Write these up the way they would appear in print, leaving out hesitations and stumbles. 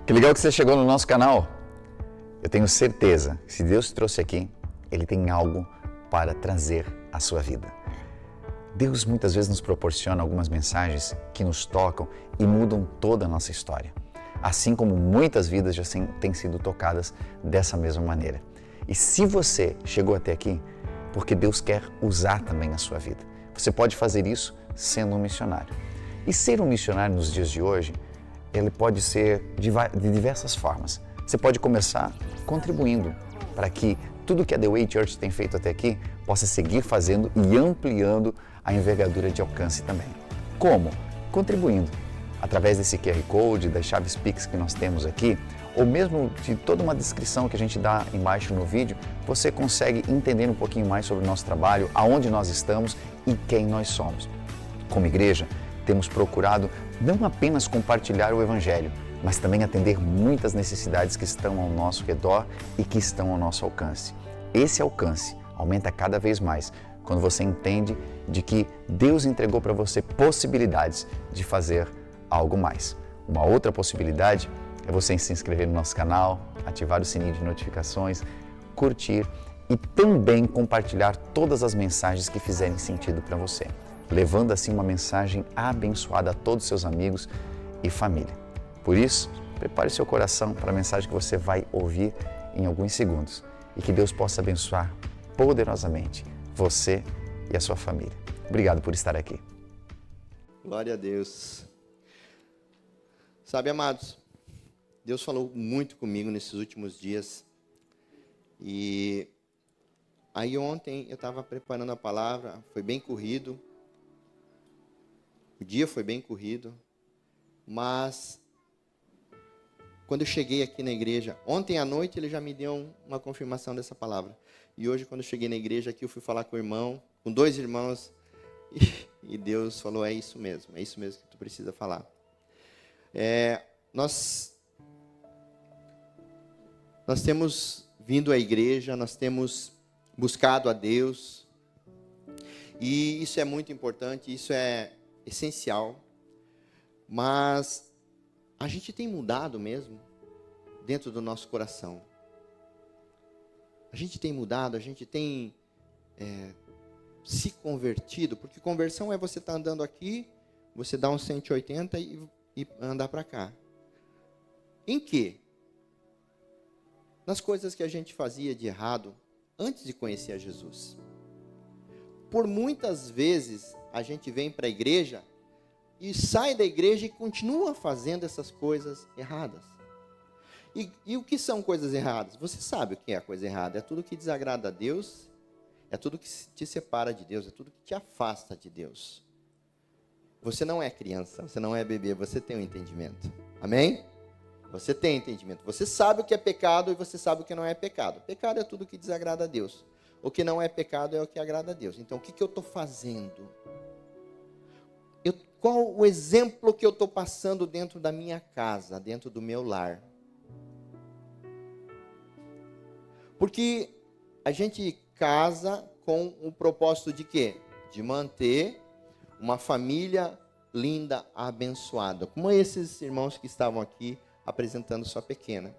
Que legal que você chegou no nosso canal. Eu tenho certeza que se Deus te trouxe aqui, Ele tem algo para trazer à sua vida. Deus muitas vezes nos proporciona algumas mensagens que nos tocam e mudam toda a nossa história. Assim como muitas vidas já têm sido tocadas dessa mesma maneira. E se você chegou até aqui, porque Deus quer usar também a sua vida. Você pode fazer isso sendo um missionário. E ser um missionário nos dias de hoje, ele pode ser de diversas formas. Você pode começar contribuindo para que tudo que a The Way Church tem feito até aqui possa seguir fazendo e ampliando a envergadura de alcance também. Como? Contribuindo. Através desse QR Code, das chaves Pix que nós temos aqui, ou mesmo de toda uma descrição que a gente dá embaixo no vídeo, você consegue entender um pouquinho mais sobre o nosso trabalho, aonde nós estamos e quem nós somos. Como igreja, temos procurado não apenas compartilhar o Evangelho, mas também atender muitas necessidades que estão ao nosso redor e que estão ao nosso alcance. Esse alcance aumenta cada vez mais quando você entende de que Deus entregou para você possibilidades de fazer algo mais. Uma outra possibilidade é você se inscrever no nosso canal, ativar o sininho de notificações, curtir e também compartilhar todas as mensagens que fizerem sentido para você, levando assim uma mensagem abençoada a todos os seus amigos e família. Por isso, prepare seu coração para a mensagem que você vai ouvir em alguns segundos e que Deus possa abençoar poderosamente você e a sua família. Obrigado por estar aqui. Glória a Deus. Sabe, amados, Deus falou muito comigo nesses últimos dias. E aí ontem eu estava preparando a palavra, foi bem corrido. O dia foi bem corrido. Mas quando eu cheguei aqui na igreja, ontem à noite ele já me deu uma confirmação dessa palavra. E hoje, quando eu cheguei na igreja aqui, eu fui falar com o irmão, com 2 irmãos, e Deus falou, é isso mesmo que tu precisa falar. Nós temos vindo à igreja, nós temos buscado a Deus, e isso é muito importante, isso é essencial, mas a gente tem mudado mesmo dentro do nosso coração. A gente tem mudado, a gente tem se convertido, porque conversão é você estar andando aqui, você dá uns 180 e andar para cá. Em quê? Nas coisas que a gente fazia de errado antes de conhecer a Jesus. Por muitas vezes a gente vem para a igreja e sai da igreja e continua fazendo essas coisas erradas. E o que são coisas erradas? Você sabe o que é a coisa errada. É tudo que desagrada a Deus, é tudo que te separa de Deus, é tudo que te afasta de Deus. Você não é criança, você não é bebê, você tem um entendimento. Amém? Você tem entendimento. Você sabe o que é pecado e você sabe o que não é pecado. Pecado é tudo que desagrada a Deus. O que não é pecado é o que agrada a Deus. Então, o que eu estou fazendo? Qual o exemplo que eu estou passando dentro da minha casa, dentro do meu lar? Porque a gente casa com o propósito de quê? De manter uma família linda, abençoada. Como esses irmãos que estavam aqui apresentando sua pequena.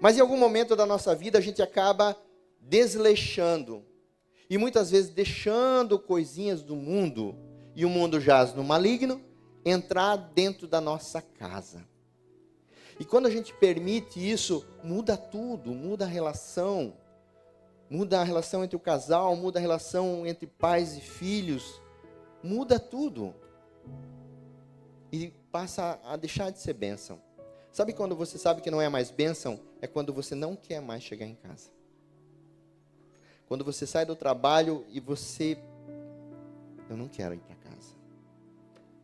Mas em algum momento da nossa vida a gente acaba desleixando. E muitas vezes deixando coisinhas do mundo, e o mundo jaz no maligno, entrar dentro da nossa casa. E quando a gente permite isso, muda tudo, muda a relação entre o casal, muda a relação entre pais e filhos, muda tudo. E passa a deixar de ser bênção. Sabe quando você sabe que não é mais bênção? É quando você não quer mais chegar em casa. Quando você sai do trabalho e eu não quero ir para casa.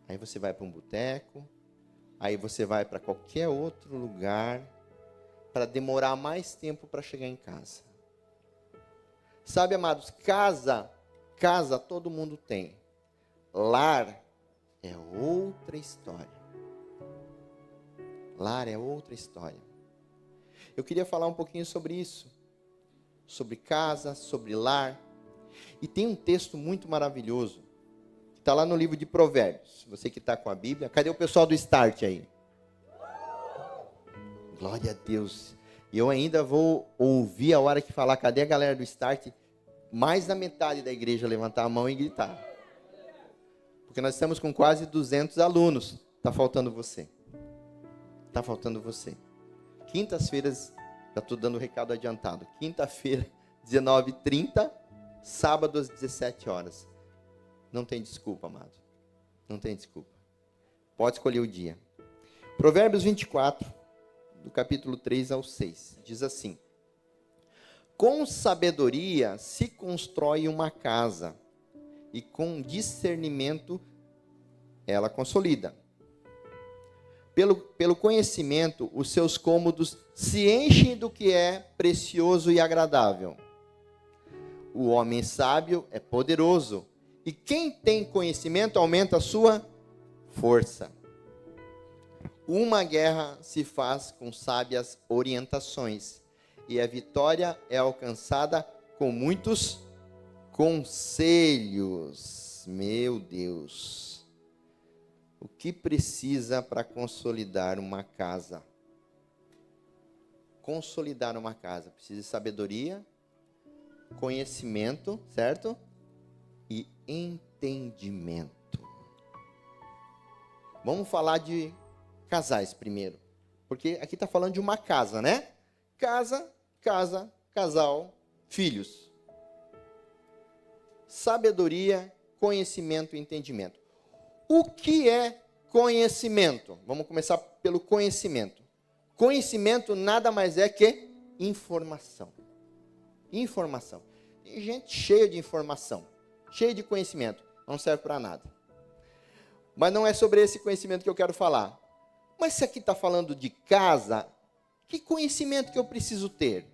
Aí você vai para um boteco, aí você vai para qualquer outro lugar para demorar mais tempo para chegar em casa. Sabe, amados, casa todo mundo tem. Lar é outra história. Lar é outra história. Eu queria falar um pouquinho sobre isso. Sobre casa, sobre lar. E tem um texto muito maravilhoso. Que está lá no livro de Provérbios. Você que está com a Bíblia. Cadê o pessoal do Start aí? Glória a Deus. E eu ainda vou ouvir a hora que falar, cadê a galera do Start? Mais da metade da igreja levantar a mão e gritar. Porque nós estamos com quase 200 alunos. Está faltando você. Está faltando você. Quintas-feiras, já estou dando o recado adiantado. Quinta-feira, 19h30, sábado às 17 horas. Não tem desculpa, amado. Não tem desculpa. Pode escolher o dia. Provérbios 24, do capítulo 3 ao 6, diz assim: com sabedoria se constrói uma casa, e com discernimento ela consolida. Pelo conhecimento, os seus cômodos se enchem do que é precioso e agradável. O homem sábio é poderoso, e quem tem conhecimento aumenta a sua força. Uma guerra se faz com sábias orientações, e a vitória é alcançada com muitos conselhos. Meu Deus! O que precisa para consolidar uma casa? Consolidar uma casa. Precisa de sabedoria, conhecimento, certo? E entendimento. Vamos falar de casais primeiro. Porque aqui está falando de uma casa, né? Casa, casal, filhos. Sabedoria, conhecimento e entendimento. O que é conhecimento? Vamos começar pelo conhecimento. Conhecimento nada mais é que informação. Informação. Tem gente cheia de informação, cheia de conhecimento, não serve para nada. Mas não é sobre esse conhecimento que eu quero falar. Mas se aqui está falando de casa, que conhecimento que eu preciso ter?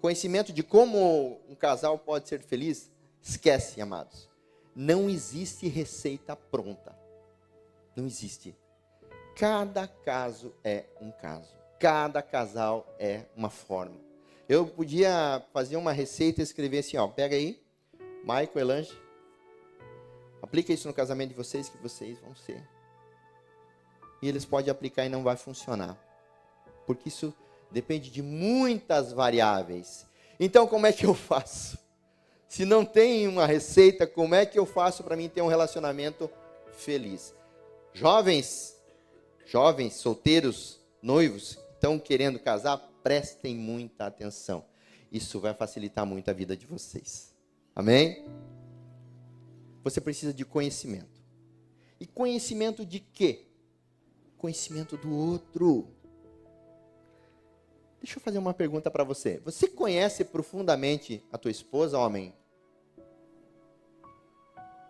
Conhecimento de como um casal pode ser feliz? Esquece, amados. Não existe receita pronta. Não existe. Cada caso é um caso. Cada casal é uma forma. Eu podia fazer uma receita e escrever assim, ó, pega aí, Michael, Elange, aplica isso no casamento de vocês, que vocês vão ser. E eles podem aplicar e não vai funcionar. Porque isso depende de muitas variáveis. Então, como é que eu faço? Se não tem uma receita, como é que eu faço para mim ter um relacionamento feliz? Jovens, solteiros, noivos, estão querendo casar, prestem muita atenção. Isso vai facilitar muito a vida de vocês. Amém? Você precisa de conhecimento. E conhecimento de quê? Conhecimento do outro. Deixa eu fazer uma pergunta para você. Você conhece profundamente a tua esposa, homem?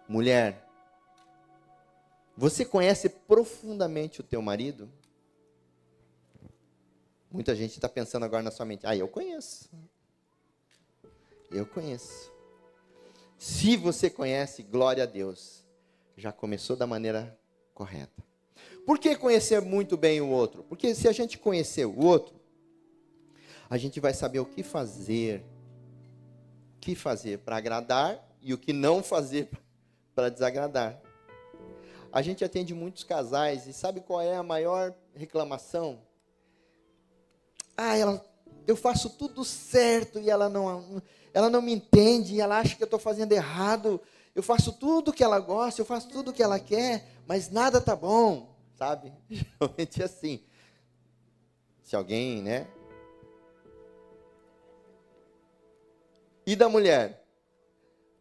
Mulher? Você conhece profundamente o teu marido? Muita gente está pensando agora na sua mente. Eu conheço. Eu conheço. Se você conhece, glória a Deus. Já começou da maneira correta. Por que conhecer muito bem o outro? Porque se a gente conhecer o outro, a gente vai saber o que fazer para agradar e o que não fazer para desagradar. A gente atende muitos casais e sabe qual é a maior reclamação? Eu faço tudo certo e ela não me entende, ela acha que eu estou fazendo errado. Eu faço tudo que ela gosta, eu faço tudo que ela quer, mas nada tá bom, sabe? Geralmente é assim. Se alguém, né? E da mulher?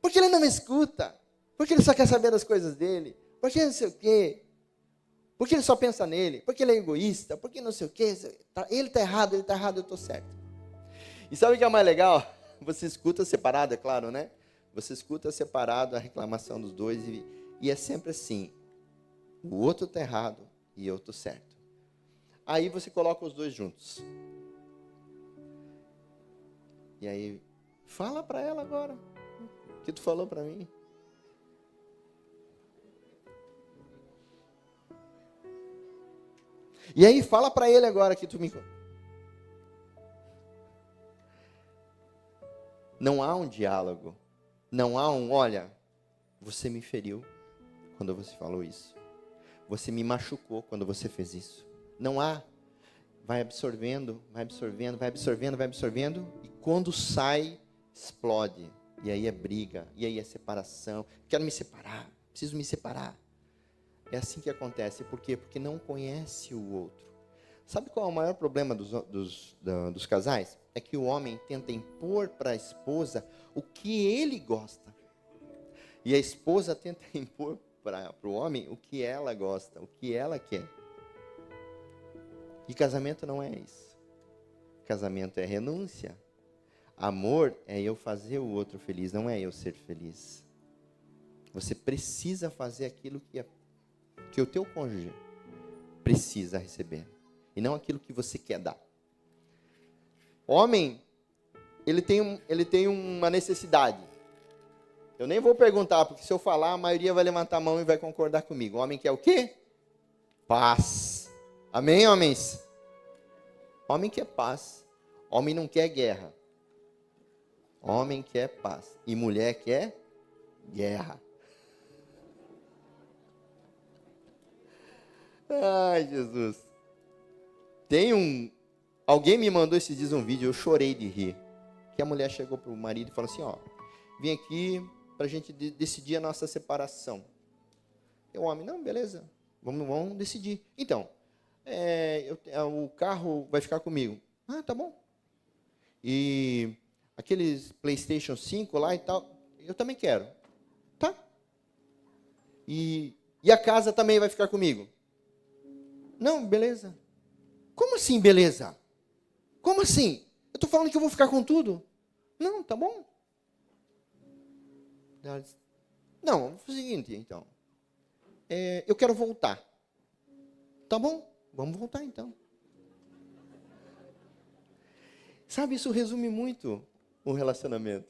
Porque ele não me escuta. Porque ele só quer saber das coisas dele. Porque não sei o quê. Porque ele só pensa nele. Porque ele é egoísta. Porque não sei o quê. Ele está errado, eu estou certo. E sabe o que é mais legal? Você escuta separado, é claro, né? Você escuta separado a reclamação dos dois. E é sempre assim. O outro está errado e eu estou certo. Aí você coloca os dois juntos. E aí, fala para ela agora. O que tu falou para mim? E aí, fala para ele agora que tu me... Não há um diálogo. Não há olha, você me feriu quando você falou isso. Você me machucou quando você fez isso. Não há. vai absorvendo, vai absorvendo, vai absorvendo, vai absorvendo, e quando sai, explode. E aí é briga, e aí é separação. Quero me separar, preciso me separar. É assim que acontece. Por quê? Porque não conhece o outro. Sabe qual é o maior problema dos casais? É que o homem tenta impor para a esposa o que ele gosta. E a esposa tenta impor para o homem o que ela gosta, o que ela quer. E casamento não é isso. Casamento é renúncia. Amor é eu fazer o outro feliz, não é eu ser feliz. Você precisa fazer aquilo que o teu cônjuge precisa receber. E não aquilo que você quer dar. Homem, ele tem uma necessidade. Eu nem vou perguntar, porque se eu falar, a maioria vai levantar a mão e vai concordar comigo. O homem quer o quê? Paz. Amém, homens? Homem quer paz. Homem não quer guerra. Homem quer paz. E mulher quer guerra. Ai, Jesus. Alguém me mandou esses dias um vídeo, eu chorei de rir. Que a mulher chegou para o marido e falou assim, ó, vim aqui para a gente decidir a nossa separação. E o homem, não, beleza, vamos decidir. Então, o carro vai ficar comigo. Ah, tá bom. E aqueles PlayStation 5 lá e tal, eu também quero. Tá. E a casa também vai ficar comigo. Não, beleza. Como assim, beleza? Como assim? Eu estou falando que eu vou ficar com tudo. Não, tá bom. Não, vou fazer o seguinte, então. Eu quero voltar. Tá bom, vamos voltar então. Sabe, isso resume muito o relacionamento.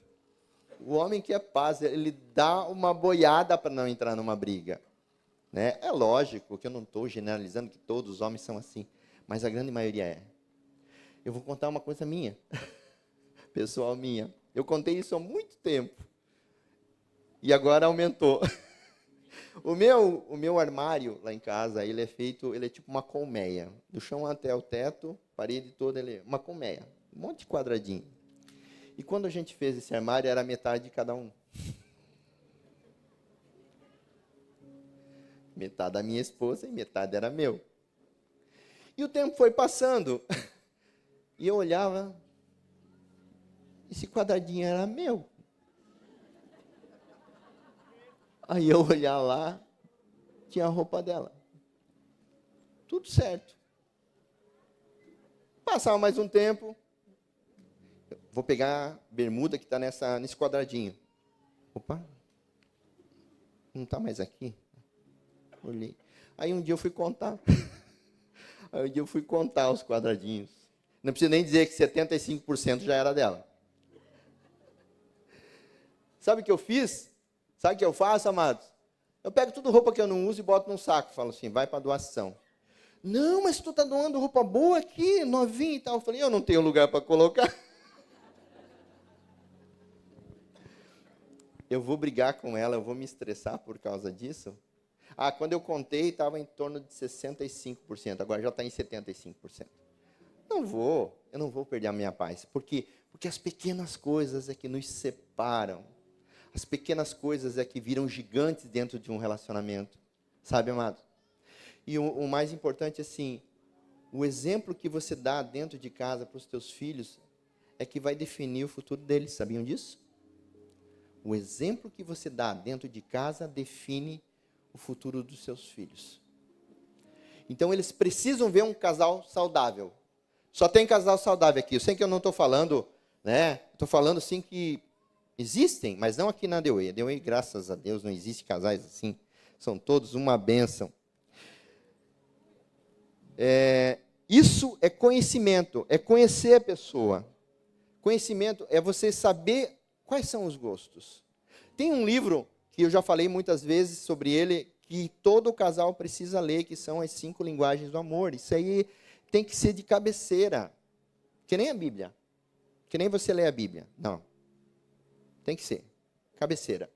O homem que é paz, ele dá uma boiada para não entrar numa briga. Né? É lógico que eu não estou generalizando que todos os homens são assim, mas a grande maioria é. Eu vou contar uma coisa minha, pessoal minha. Eu contei isso há muito tempo e agora aumentou. O meu armário lá em casa, ele é tipo uma colmeia, do chão até o teto, parede toda, ele é uma colmeia, um monte de quadradinho. E quando a gente fez esse armário, era metade de cada um. Metade da minha esposa e metade era meu. E o tempo foi passando. E eu olhava, esse quadradinho era meu. Aí eu olhava lá, tinha a roupa dela. Tudo certo. Passava mais um tempo. Vou pegar a bermuda que está nesse quadradinho. Opa, não está mais aqui? Olhei. Aí um dia eu fui contar. Os quadradinhos. Não precisa nem dizer que 75% já era dela. Sabe o que eu fiz? Sabe o que eu faço, amados? Eu pego tudo roupa que eu não uso e boto num saco. Falo assim, vai para doação. Não, mas tu está doando roupa boa aqui, novinha e tal. Eu falei, eu não tenho lugar para colocar. Eu vou brigar com ela, eu vou me estressar por causa disso. Quando eu contei, estava em torno de 65%. Agora já está em 75%. Eu não vou perder a minha paz. Por quê? Porque as pequenas coisas é que nos separam. As pequenas coisas é que viram gigantes dentro de um relacionamento. Sabe, amado? E o mais importante, assim, o exemplo que você dá dentro de casa para os teus filhos é que vai definir o futuro deles. Sabiam disso? O exemplo que você dá dentro de casa define o futuro dos seus filhos. Então, eles precisam ver um casal saudável. Só tem casal saudável aqui. Eu sei que eu não estou falando, né? Estou falando, sim, que existem, mas não aqui na Dewey. A Dewey, graças a Deus, não existe casais assim. São todos uma bênção. Isso é conhecimento, é conhecer a pessoa. Conhecimento é você saber quais são os gostos. Tem um livro que eu já falei muitas vezes sobre ele, que todo casal precisa ler, que são as 5 linguagens do amor. Isso aí tem que ser de cabeceira. Que nem a Bíblia. Que nem você lê a Bíblia. Não. Tem que ser. Cabeceira.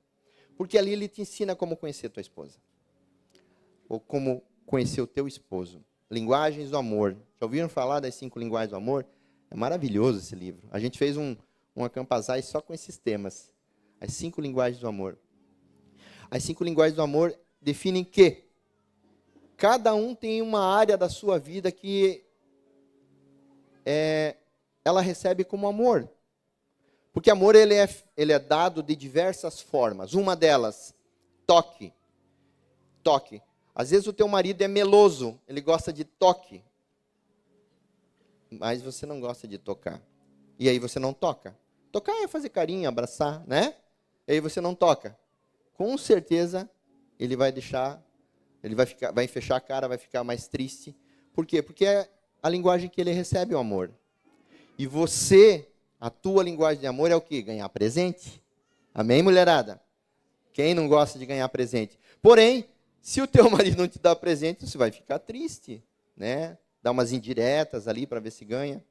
Porque ali ele te ensina como conhecer a tua esposa. Ou como conhecer o teu esposo. Linguagens do amor. Já ouviram falar das 5 linguagens do amor? É maravilhoso esse livro. A gente fez um acampazai só com esses temas. As 5 linguagens do amor. As 5 linguagens do amor definem que cada um tem uma área da sua vida que ela recebe como amor. Porque amor ele é dado de diversas formas. Uma delas, toque. Toque. Às vezes o teu marido é meloso, ele gosta de toque. Mas você não gosta de tocar. E aí você não toca. Tocar é fazer carinho, abraçar, né? E aí você não toca. Com certeza ele vai deixar, vai fechar a cara, vai ficar mais triste. Por quê? Porque é a linguagem que ele recebe o amor. E você, a tua linguagem de amor é o quê? Ganhar presente. Amém, mulherada? Quem não gosta de ganhar presente? Porém, se o teu marido não te dá presente, você vai ficar triste, né? Dá umas indiretas ali para ver se ganha.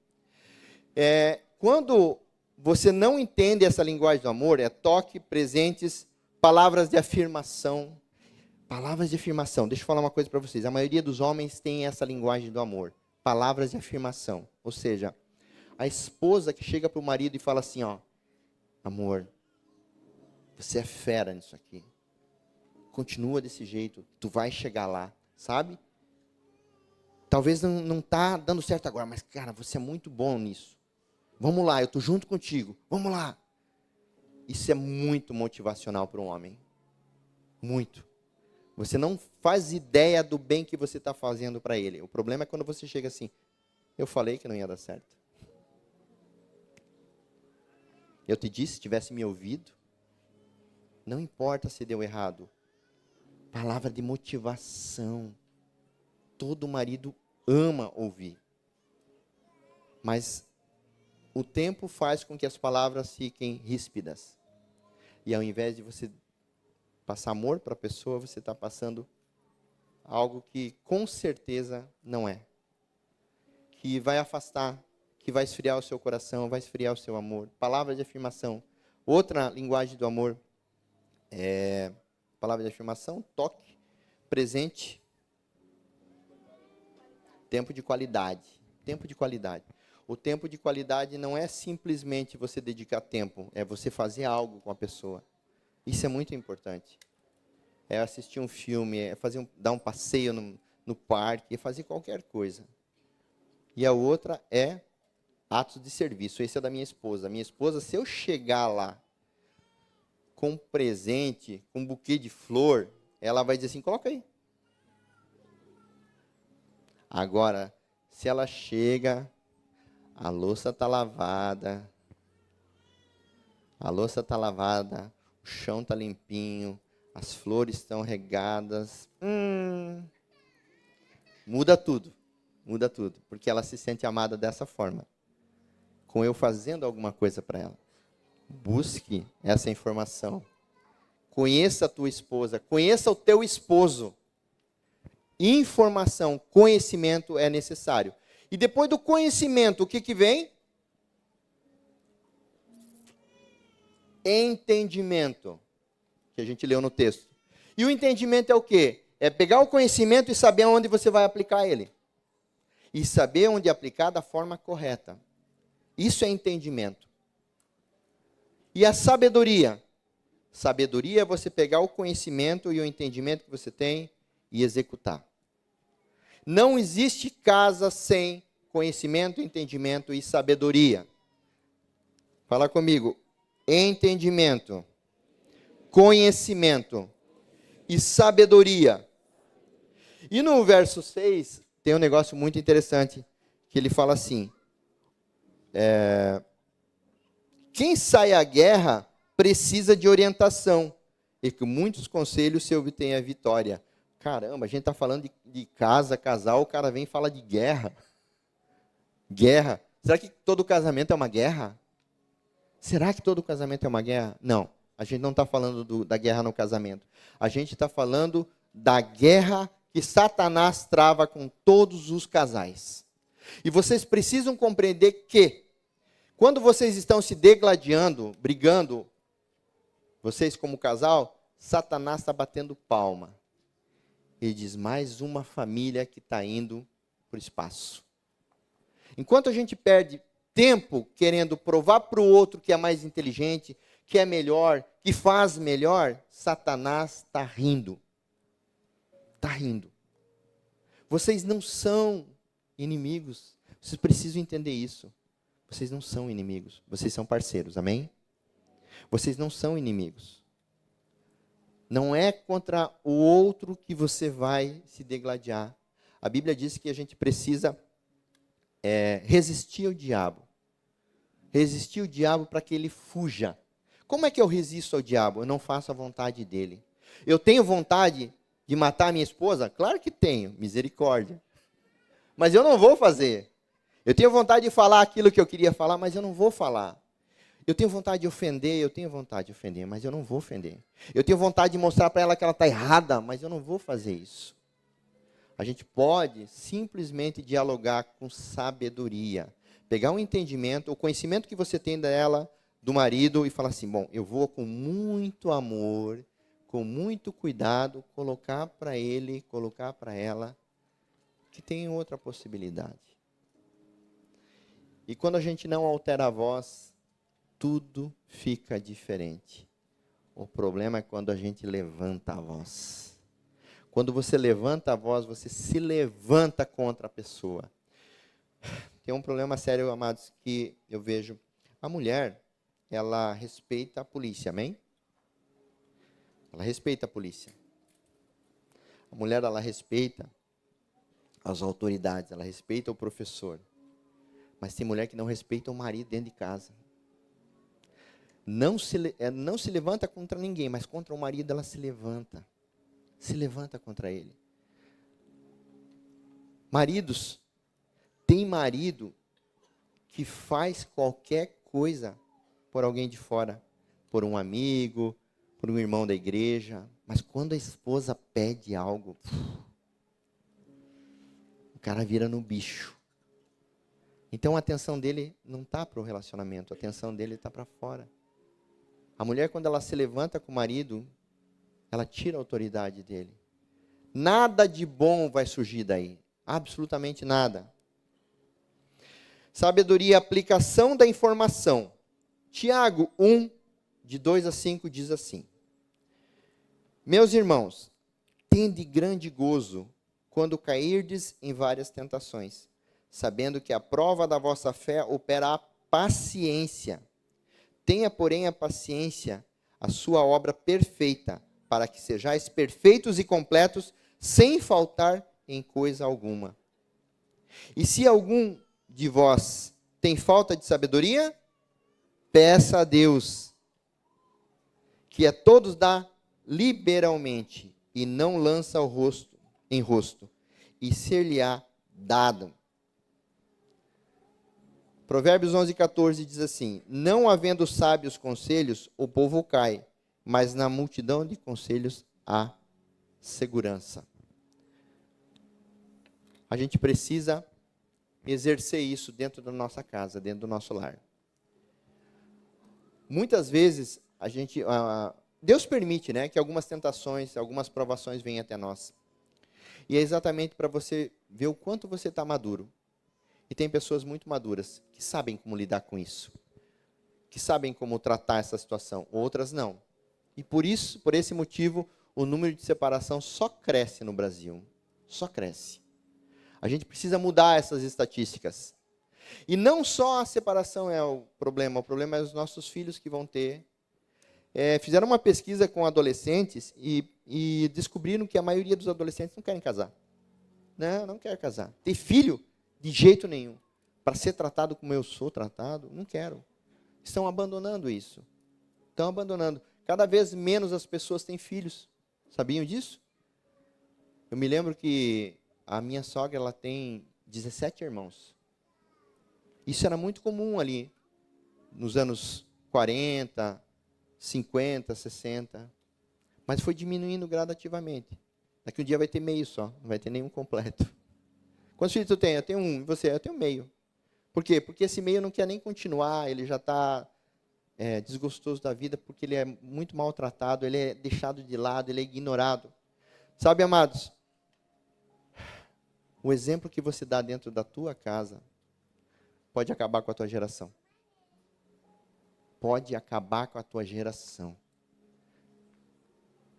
Quando você não entende essa linguagem do amor, é toque, presentes, palavras de afirmação. Palavras de afirmação. Deixa eu falar uma coisa para vocês. A maioria dos homens tem essa linguagem do amor. Palavras de afirmação. Ou seja, a esposa que chega para o marido e fala assim, ó, amor, você é fera nisso aqui. Continua desse jeito, tu vai chegar lá, sabe? Talvez não tá dando certo agora, mas cara, você é muito bom nisso. Vamos lá, eu tô junto contigo. Vamos lá. Isso é muito motivacional para um homem. Muito. Você não faz ideia do bem que você está fazendo para ele. O problema é quando você chega assim, eu falei que não ia dar certo. Eu te disse, se tivesse me ouvido, não importa se deu errado. Palavra de motivação. Todo marido ama ouvir. Mas o tempo faz com que as palavras fiquem ríspidas. E ao invés de você passar amor para a pessoa, você está passando algo que com certeza não é. Que vai afastar, que vai esfriar o seu coração, vai esfriar o seu amor. Palavra de afirmação. Outra linguagem do amor palavra de afirmação, toque, presente, tempo de qualidade. Tempo de qualidade. O tempo de qualidade não é simplesmente você dedicar tempo, é você fazer algo com a pessoa. Isso é muito importante. É assistir um filme, é dar um passeio no parque, é fazer qualquer coisa. E a outra é atos de serviço. Esse é da minha esposa. Minha esposa, se eu chegar lá com um presente, com um buquê de flor, ela vai dizer assim, coloca aí. Agora, se ela chega, a louça está lavada, o chão está limpinho, as flores estão regadas, muda tudo, porque ela se sente amada dessa forma, com eu fazendo alguma coisa para ela. Busque essa informação. Conheça a tua esposa, conheça o teu esposo. Informação, conhecimento é necessário. E depois do conhecimento, o que vem? Entendimento, que a gente leu no texto. E o entendimento é o quê? É pegar o conhecimento e saber onde você vai aplicar ele. E saber onde aplicar da forma correta. Isso é entendimento. E a sabedoria? Sabedoria é você pegar o conhecimento e o entendimento que você tem e executar. Não existe casa sem conhecimento, entendimento e sabedoria. Fala comigo. Entendimento, conhecimento e sabedoria. E no verso 6, tem um negócio muito interessante, que ele fala assim, quem sai à guerra precisa de orientação, e com muitos conselhos se obtém a vitória. Caramba, a gente está falando de casa, casal, o cara vem e fala de guerra. Guerra. Será que todo casamento é uma guerra? Será que todo casamento é uma guerra? Não, a gente não está falando da guerra no casamento. A gente está falando da guerra que Satanás trava com todos os casais. E vocês precisam compreender que, quando vocês estão se degladiando, brigando, vocês como casal, Satanás está batendo palma. Ele diz, mais uma família que está indo para o espaço. Enquanto a gente perde tempo querendo provar para o outro que é mais inteligente, que é melhor, que faz melhor, Satanás está rindo. Está rindo. Vocês não são inimigos. Vocês precisam entender isso. Vocês não são inimigos. Vocês são parceiros, amém? Vocês não são inimigos. Não é contra o outro que você vai se degladiar. A Bíblia diz que a gente precisa resistir ao diabo. Resistir ao diabo para que ele fuja. Como é que eu resisto ao diabo? Eu não faço a vontade dele. Eu tenho vontade de matar minha esposa? Claro que tenho, misericórdia. Mas eu não vou fazer. Eu tenho vontade de falar aquilo que eu queria falar, mas eu não vou falar. Eu tenho vontade de ofender, mas eu não vou ofender. Eu tenho vontade de mostrar para ela que ela está errada, mas eu não vou fazer isso. A gente pode simplesmente dialogar com sabedoria. Pegar um entendimento, o conhecimento que você tem dela, do marido, e falar assim, bom, eu vou com muito amor, com muito cuidado, colocar para ele, colocar para ela, que tem outra possibilidade. E quando a gente não altera a voz, tudo fica diferente. O problema é quando a gente levanta a voz. Quando você levanta a voz, você se levanta contra a pessoa. Tem um problema sério, amados, que eu vejo. A mulher, ela respeita a polícia, amém? Ela respeita a polícia. A mulher, ela respeita as autoridades, ela respeita o professor. Mas tem mulher que não respeita o marido dentro de casa. Não se levanta contra ninguém, mas contra o marido ela se levanta. Se levanta contra ele. Maridos, tem marido que faz qualquer coisa por alguém de fora, por um amigo, por um irmão da igreja, mas quando a esposa pede algo, o cara vira no bicho. Então a atenção dele não está para o relacionamento, a atenção dele está para fora. A mulher, quando ela se levanta com o marido, ela tira a autoridade dele. Nada de bom vai surgir daí. Absolutamente nada. Sabedoria, aplicação da informação. Tiago 1, de 2 a 5, diz assim. Meus irmãos, tende grande gozo quando cairdes em várias tentações, sabendo que a prova da vossa fé opera a paciência. Tenha, porém, a paciência, a sua obra perfeita, para que sejais perfeitos e completos, sem faltar em coisa alguma. E se algum de vós tem falta de sabedoria, peça a Deus, que a todos dá liberalmente, e não lança em rosto, e ser-lhe-á dado. Provérbios 11:14 diz assim, não havendo sábios conselhos, o povo cai, mas na multidão de conselhos há segurança. A gente precisa exercer isso dentro da nossa casa, dentro do nosso lar. Muitas vezes, Deus permite, né, que algumas tentações, algumas provações venham até nós. E é exatamente para você ver o quanto você está maduro. E tem pessoas muito maduras que sabem como lidar com isso, que sabem como tratar essa situação, outras não. E por esse motivo, o número de separação só cresce no Brasil, só cresce. A gente precisa mudar essas estatísticas. E não só a separação é o problema é os nossos filhos que vão ter. Fizeram uma pesquisa com adolescentes e descobriram que a maioria dos adolescentes não querem casar. Não quer casar. Ter filho, de jeito nenhum. Para ser tratado como eu sou tratado, não quero. Estão abandonando isso. Estão abandonando. Cada vez menos as pessoas têm filhos. Sabiam disso? Eu me lembro que a minha sogra, ela tem 17 irmãos. Isso era muito comum ali, nos anos 40, 50, 60. Mas foi diminuindo gradativamente. Daqui um dia vai ter meio só, não vai ter nenhum completo. Quantos filhos tu tem? Eu tenho um. E você? Eu tenho meio. Por quê? Porque esse meio não quer nem continuar, ele já está desgostoso da vida, porque ele é muito maltratado, ele é deixado de lado, ele é ignorado. Sabe, amados, o exemplo que você dá dentro da tua casa pode acabar com a tua geração. Pode acabar com a tua geração.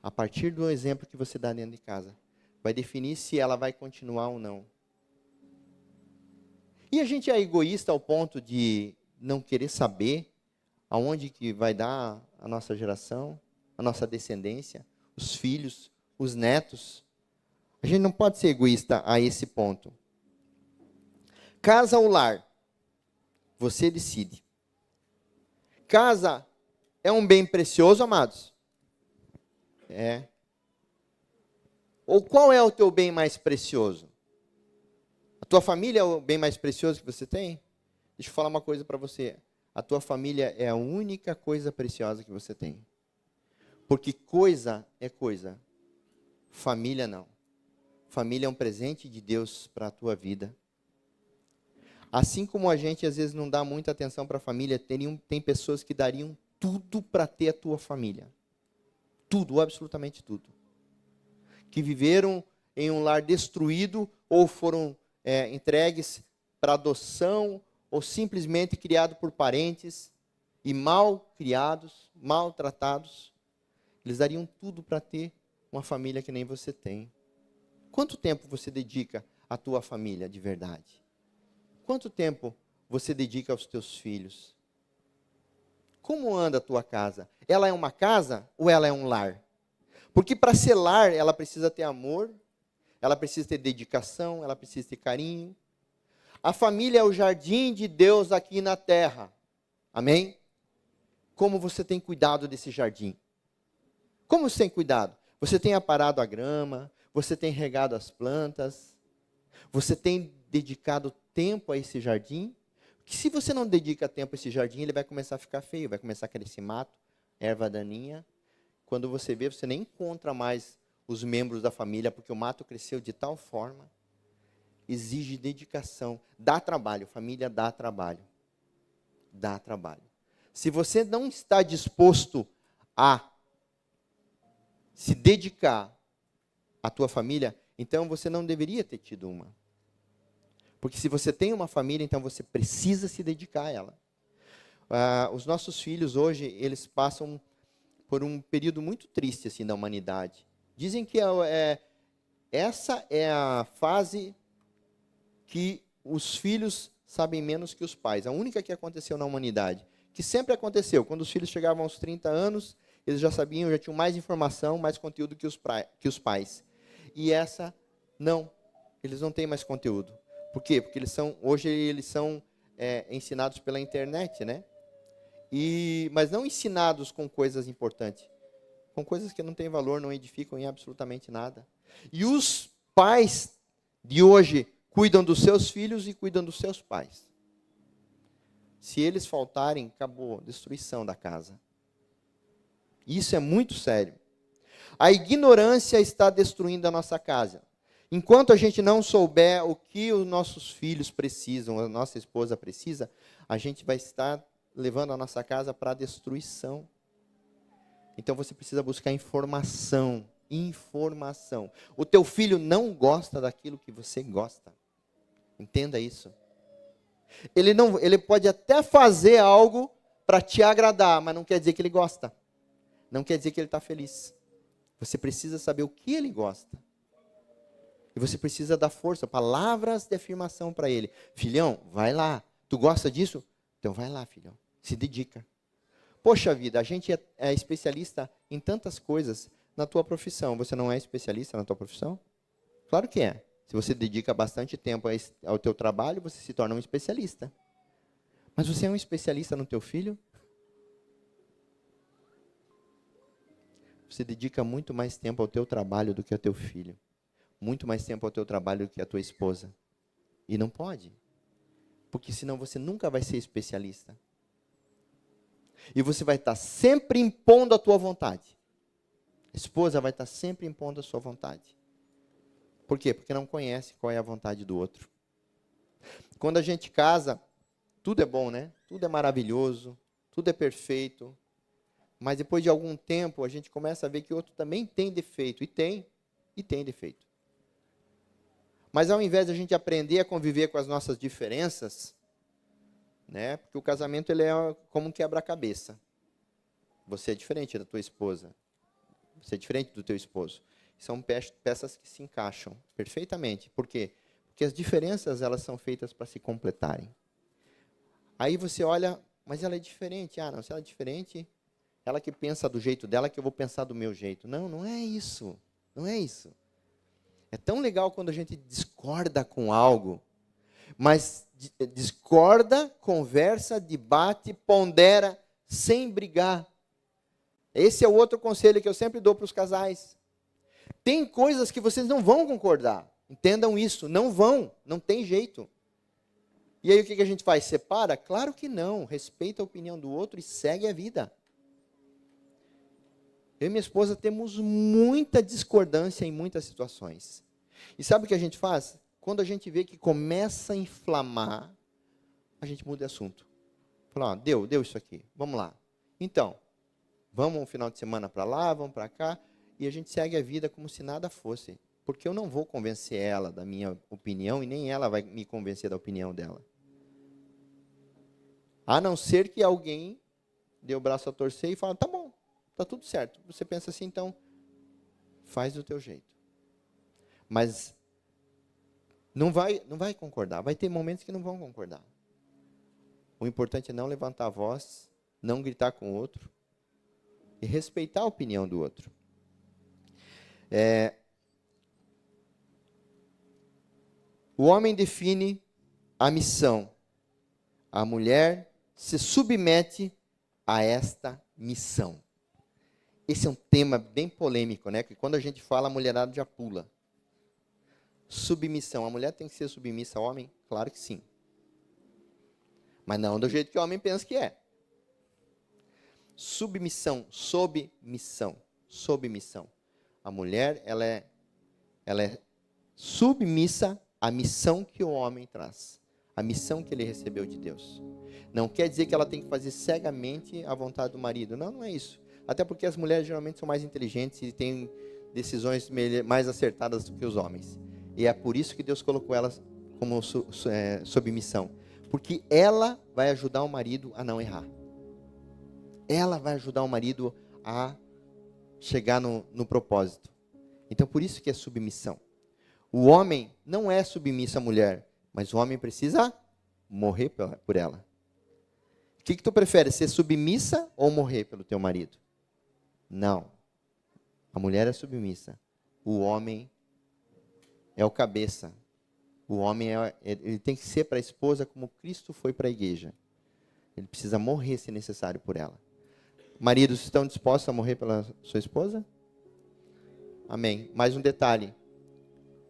A partir do exemplo que você dá dentro de casa, vai definir se ela vai continuar ou não. E a gente é egoísta ao ponto de não querer saber aonde que vai dar a nossa geração, a nossa descendência, os filhos, os netos. A gente não pode ser egoísta a esse ponto. Casa ou lar? Você decide. Casa é um bem precioso, amados? É. Ou qual é o teu bem mais precioso? A tua família é o bem mais precioso que você tem? Deixa eu falar uma coisa para você. A tua família é a única coisa preciosa que você tem. Porque coisa é coisa. Família não. Família é um presente de Deus para a tua vida. Assim como a gente às vezes não dá muita atenção para a família, tem pessoas que dariam tudo para ter a tua família. Tudo, absolutamente tudo. Que viveram em um lar destruído ou foram entregues para adoção ou simplesmente criados por parentes e mal criados, maltratados. Eles dariam tudo para ter uma família que nem você tem. Quanto tempo você dedica à tua família de verdade? Quanto tempo você dedica aos teus filhos? Como anda a tua casa? Ela é uma casa ou ela é um lar? Porque para ser lar, ela precisa ter amor, ela precisa ter dedicação, ela precisa ter carinho. A família é o jardim de Deus aqui na terra. Amém? Como você tem cuidado desse jardim? Como você tem cuidado? Você tem aparado a grama, você tem regado as plantas, você tem dedicado tempo a esse jardim? Que se você não dedica tempo a esse jardim, ele vai começar a ficar feio, vai começar a crescer mato, erva daninha. Quando você vê, você nem encontra mais os membros da família, porque o mato cresceu de tal forma. Exige dedicação, dá trabalho, família dá trabalho. Dá trabalho. Se você não está disposto a se dedicar à tua família, então você não deveria ter tido uma. Porque se você tem uma família, então você precisa se dedicar a ela. Os nossos filhos hoje, eles passam por um período muito triste assim, da humanidade. Dizem que essa é a fase que os filhos sabem menos que os pais. A única que aconteceu na humanidade. Que sempre aconteceu. Quando os filhos chegavam aos 30 anos, eles já sabiam, já tinham mais informação, mais conteúdo que os pais. E essa, não. Eles não têm mais conteúdo. Por quê? Porque hoje eles são ensinados pela internet, né? Mas não ensinados com coisas importantes. Com coisas que não têm valor, não edificam em absolutamente nada. E os pais de hoje cuidam dos seus filhos e cuidam dos seus pais. Se eles faltarem, acabou, destruição da casa. Isso é muito sério. A ignorância está destruindo a nossa casa. Enquanto a gente não souber o que os nossos filhos precisam, a nossa esposa precisa, a gente vai estar levando a nossa casa para a destruição. Então você precisa buscar informação. Informação. O teu filho não gosta daquilo que você gosta. Entenda isso. Ele pode até fazer algo para te agradar, mas não quer dizer que ele gosta. Não quer dizer que ele está feliz. Você precisa saber o que ele gosta. E você precisa dar força, palavras de afirmação para ele. Filhão, vai lá. Tu gosta disso? Então vai lá, filhão. Se dedica. Poxa vida, a gente é especialista em tantas coisas na tua profissão. Você não é especialista na tua profissão? Claro que é. Se você dedica bastante tempo ao teu trabalho, você se torna um especialista. Mas você é um especialista no teu filho? Você dedica muito mais tempo ao teu trabalho do que ao teu filho. Muito mais tempo ao teu trabalho do que à tua esposa. E não pode. Porque senão você nunca vai ser especialista. E você vai estar sempre impondo a tua vontade. A esposa vai estar sempre impondo a sua vontade. Por quê? Porque não conhece qual é a vontade do outro. Quando a gente casa, tudo é bom, né? Tudo é maravilhoso, tudo é perfeito. Mas depois de algum tempo, a gente começa a ver que o outro também tem defeito. E tem defeito. Mas ao invés de a gente aprender a conviver com as nossas diferenças, né? Porque o casamento ele é como um quebra-cabeça. Você é diferente da tua esposa. Você é diferente do teu esposo. São peças que se encaixam perfeitamente. Por quê? Porque as diferenças elas são feitas para se completarem. Aí você olha, mas ela é diferente. Ah, não, se ela é diferente, ela que pensa do jeito dela, que eu vou pensar do meu jeito. Não, não é isso. Não é isso. É tão legal quando a gente discorda com algo, mas discorda, conversa, debate, pondera, sem brigar. Esse é o outro conselho que eu sempre dou para os casais. Tem coisas que vocês não vão concordar. Entendam isso, não vão, não tem jeito. E aí o que a gente faz? Separa? Claro que não. Respeita a opinião do outro e segue a vida. Eu e minha esposa temos muita discordância em muitas situações. E sabe o que a gente faz? Quando a gente vê que começa a inflamar, a gente muda de assunto. Fala, ó, deu isso aqui, vamos lá. Então, vamos um final de semana para lá, vamos para cá, e a gente segue a vida como se nada fosse. Porque eu não vou convencer ela da minha opinião e nem ela vai me convencer da opinião dela. A não ser que alguém dê o braço a torcer e fala, tá bom, tá tudo certo. Você pensa assim, então, faz do teu jeito. Mas não vai concordar. Vai ter momentos que não vão concordar. O importante é não levantar a voz, não gritar com o outro e respeitar a opinião do outro. O homem define a missão. A mulher se submete a esta missão. Esse é um tema bem polêmico, né? Que quando a gente fala, a mulherada já pula. Submissão. A mulher tem que ser submissa ao homem? Claro que sim. Mas não do jeito que o homem pensa que é. Submissão, sob missão. Sob missão. A mulher, ela é submissa à missão que o homem traz. A missão que ele recebeu de Deus. Não quer dizer que ela tem que fazer cegamente a vontade do marido. Não, não é isso. Até porque as mulheres geralmente são mais inteligentes e têm decisões mais acertadas do que os homens. E é por isso que Deus colocou elas como sob missão. Porque ela vai ajudar o marido a não errar. Ela vai ajudar o marido a chegar no propósito. Então, por isso que é submissão. O homem não é submisso à mulher, mas o homem precisa morrer por ela. O que tu prefere, ser submissa ou morrer pelo teu marido? Não. A mulher é submissa. O homem é o cabeça. O homem ele tem que ser para a esposa como Cristo foi para a igreja. Ele precisa morrer se necessário por ela. Maridos, estão dispostos a morrer pela sua esposa? Amém. Mais um detalhe.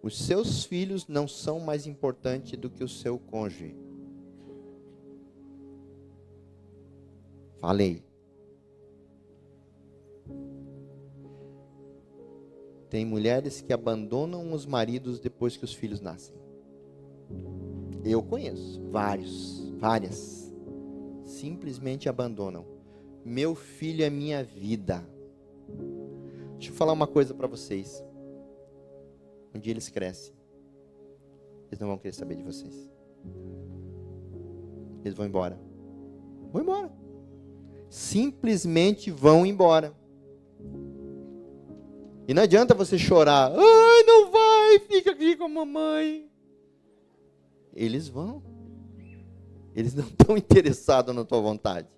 Os seus filhos não são mais importantes do que o seu cônjuge. Falei. Tem mulheres que abandonam os maridos depois que os filhos nascem. Eu conheço várias. Simplesmente abandonam. Meu filho é minha vida. Deixa eu falar uma coisa para vocês. Um dia eles crescem. Eles não vão querer saber de vocês. Eles vão embora. Vão embora. Simplesmente vão embora. E não adianta você chorar. Ai, não vai, fica aqui com a mamãe. Eles vão. Eles não estão interessados na tua vontade.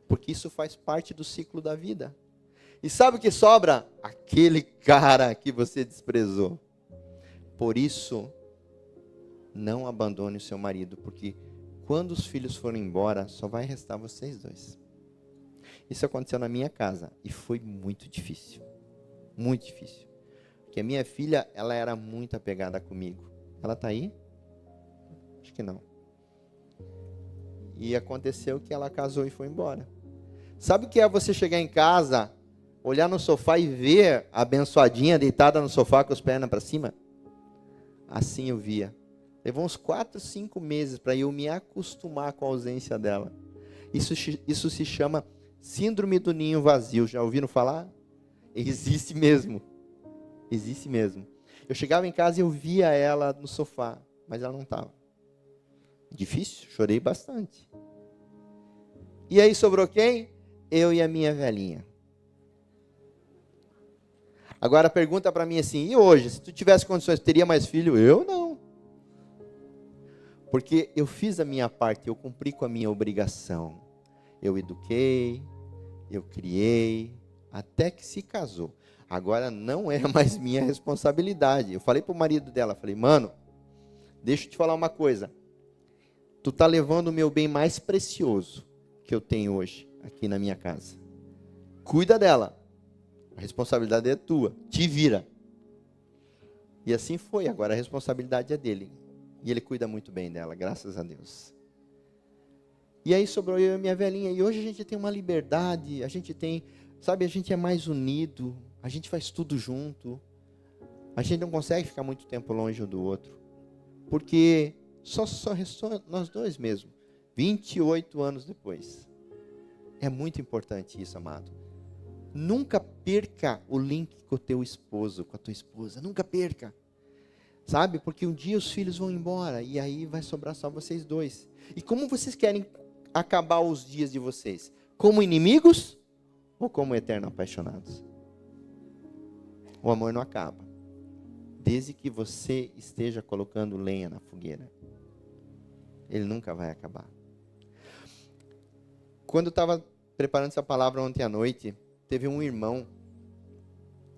Porque isso faz parte do ciclo da vida. E sabe o que sobra? Aquele cara que você desprezou. Por isso, não abandone o seu marido, porque quando os filhos forem embora, só vai restar vocês dois. Isso aconteceu na minha casa e foi muito difícil. Muito difícil. Porque a minha filha, ela era muito apegada comigo. Ela está aí? Acho que não. E aconteceu que ela casou e foi embora. Sabe o que é você chegar em casa, olhar no sofá e ver a abençoadinha deitada no sofá com as pernas para cima? Assim eu via. Levou uns 4, 5 meses para eu me acostumar com a ausência dela. Isso se chama síndrome do ninho vazio. Já ouviram falar? Existe mesmo. Existe mesmo. Eu chegava em casa e eu via ela no sofá, mas ela não estava. Difícil, chorei bastante. E aí sobrou quem? Eu e a minha velhinha. Agora pergunta para mim assim, e hoje, se tu tivesse condições, teria mais filho? Eu não. Porque eu fiz a minha parte, eu cumpri com a minha obrigação. Eu eduquei, eu criei, até que se casou. Agora não é mais minha responsabilidade. Eu falei para o marido dela, falei, mano, deixa eu te falar uma coisa. Tu tá levando o meu bem mais precioso que eu tenho hoje, aqui na minha casa. Cuida dela. A responsabilidade é tua. Te vira. E assim foi. Agora a responsabilidade é dele. E ele cuida muito bem dela, graças a Deus. E aí sobrou eu e minha velhinha. E hoje a gente tem uma liberdade. A gente tem, sabe, a gente é mais unido. A gente faz tudo junto. A gente não consegue ficar muito tempo longe um do outro. Porque só restou nós dois mesmo. 28 anos depois. É muito importante isso, amado. Nunca perca o link com o teu esposo, com a tua esposa. Nunca perca. Sabe? Porque um dia os filhos vão embora e aí vai sobrar só vocês dois. E como vocês querem acabar os dias de vocês? Como inimigos ou como eterno apaixonados? O amor não acaba. Desde que você esteja colocando lenha na fogueira. Ele nunca vai acabar. Quando eu estava preparando essa palavra ontem à noite, teve um irmão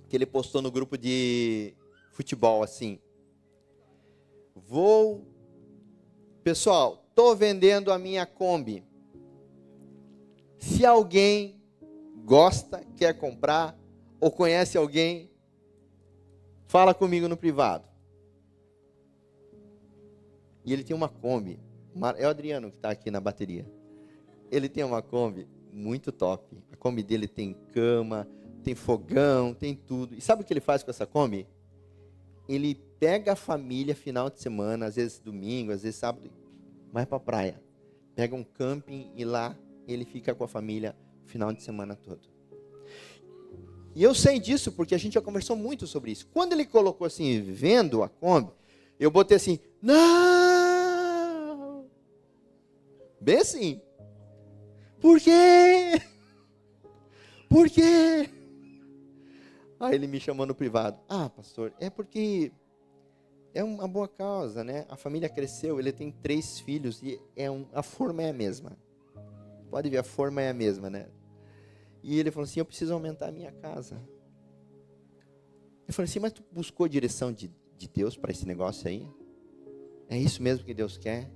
que ele postou no grupo de futebol assim: pessoal, estou vendendo a minha Kombi. Se alguém gosta, quer comprar ou conhece alguém, fala comigo no privado. E ele tem uma Kombi. É o Adriano que está aqui na bateria. Ele tem uma Kombi muito top. A Kombi dele tem cama, tem fogão, tem tudo. E sabe o que ele faz com essa Kombi? Ele pega a família final de semana, às vezes domingo, às vezes sábado, vai para a praia. Pega um camping e lá ele fica com a família o final de semana todo. E eu sei disso porque a gente já conversou muito sobre isso. Quando ele colocou assim, vendo a Kombi, eu botei assim, não! Bem assim. Por quê? Por quê? Aí ele me chamou no privado. Ah, pastor, é porque é uma boa causa, né? A família cresceu, ele tem 3 filhos e a forma é a mesma. Pode ver, a forma é a mesma, né? E ele falou assim, eu preciso aumentar a minha casa. Eu falei assim, mas tu buscou a direção de Deus para esse negócio aí? É isso mesmo que Deus quer?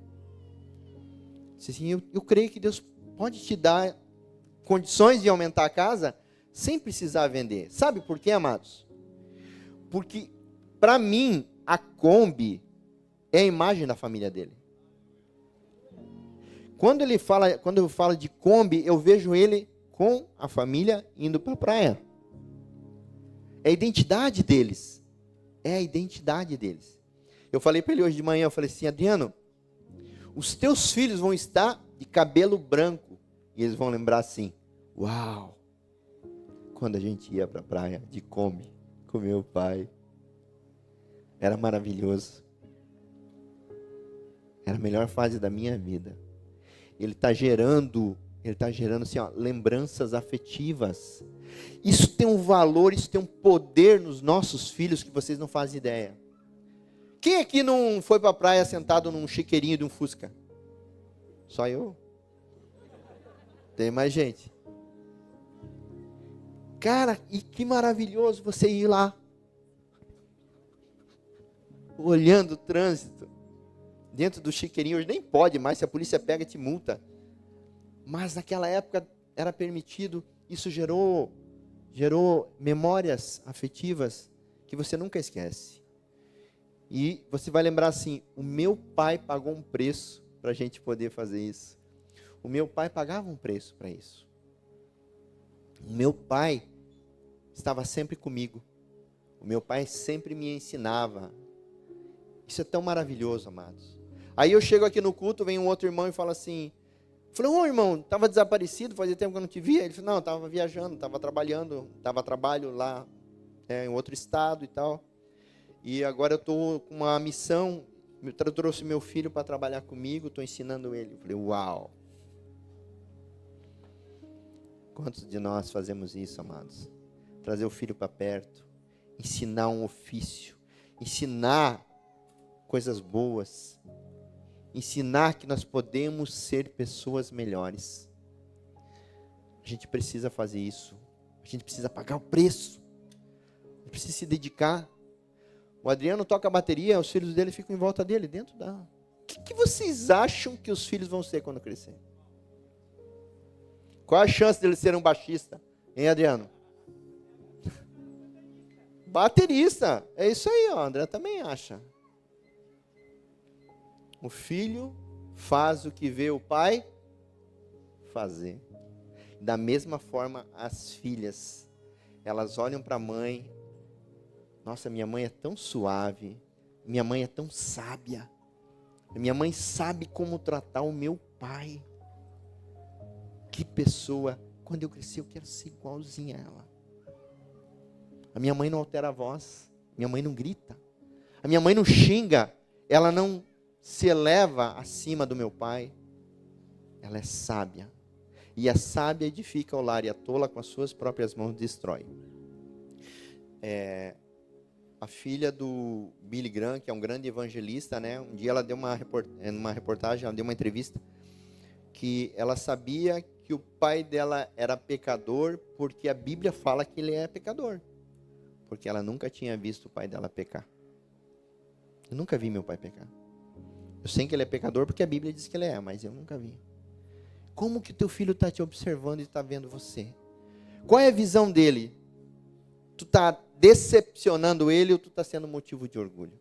Eu disse assim, eu creio que Deus pode te dar condições de aumentar a casa sem precisar vender. Sabe por quê, amados? Porque, para mim, a Kombi é a imagem da família dele. Quando eu falo de Kombi, eu vejo ele com a família indo para a praia. É a identidade deles. É a identidade deles. Eu falei para ele hoje de manhã, eu falei assim, Adriano, os teus filhos vão estar de cabelo branco. E eles vão lembrar assim, uau, quando a gente ia para a praia de Kombi com meu pai, era maravilhoso. Era a melhor fase da minha vida. Ele está gerando assim, ó, lembranças afetivas. Isso tem um valor, isso tem um poder nos nossos filhos que vocês não fazem ideia. Quem aqui não foi para a praia sentado num chiqueirinho de um Fusca? Só eu? Tem mais gente. Cara, e que maravilhoso você ir lá, olhando o trânsito, dentro do chiqueirinho. Hoje nem pode mais, se a polícia pega, te multa. Mas naquela época era permitido. Isso gerou memórias afetivas que você nunca esquece. E você vai lembrar assim, o meu pai pagou um preço para a gente poder fazer isso. O meu pai pagava um preço para isso. O meu pai estava sempre comigo. O meu pai sempre me ensinava. Isso é tão maravilhoso, amados. Aí eu chego aqui no culto, vem um outro irmão e fala assim, falei, ô irmão, estava desaparecido, fazia tempo que eu não te via. Ele falou, não, estava viajando, estava trabalhando, estava trabalho lá em outro estado e tal. E agora eu estou com uma missão, eu trouxe meu filho para trabalhar comigo, estou ensinando ele. Eu falei, uau. Quantos de nós fazemos isso, amados? Trazer o filho para perto, ensinar um ofício, ensinar coisas boas, ensinar que nós podemos ser pessoas melhores. A gente precisa fazer isso. A gente precisa pagar o preço. A gente precisa se dedicar. O Adriano toca a bateria, os filhos dele ficam em volta dele, dentro da... O que vocês acham que os filhos vão ser quando crescer? Qual a chance dele ser um baixista? Hein, Adriano? Baterista. É isso aí, ó. André também acha. O filho faz o que vê o pai fazer. Da mesma forma, as filhas, elas olham para a mãe. Nossa, minha mãe é tão suave. Minha mãe é tão sábia. Minha mãe sabe como tratar o meu pai. Que pessoa. Quando eu crescer, eu quero ser igualzinha a ela. A minha mãe não altera a voz. Minha mãe não grita. A minha mãe não xinga. Ela não se eleva acima do meu pai. Ela é sábia. E a sábia edifica o lar, e a tola com as suas próprias mãos destrói. A filha do Billy Graham, que é um grande evangelista, né? Um dia ela deu uma reportagem, ela deu uma entrevista, que ela sabia que o pai dela era pecador, porque a Bíblia fala que ele é pecador. Porque ela nunca tinha visto o pai dela pecar. Eu nunca vi meu pai pecar. Eu sei que ele é pecador porque a Bíblia diz que ele é, mas eu nunca vi. Como que teu filho está te observando e está vendo você? Qual é a visão dele? Tu está decepcionando ele ou tu está sendo motivo de orgulho?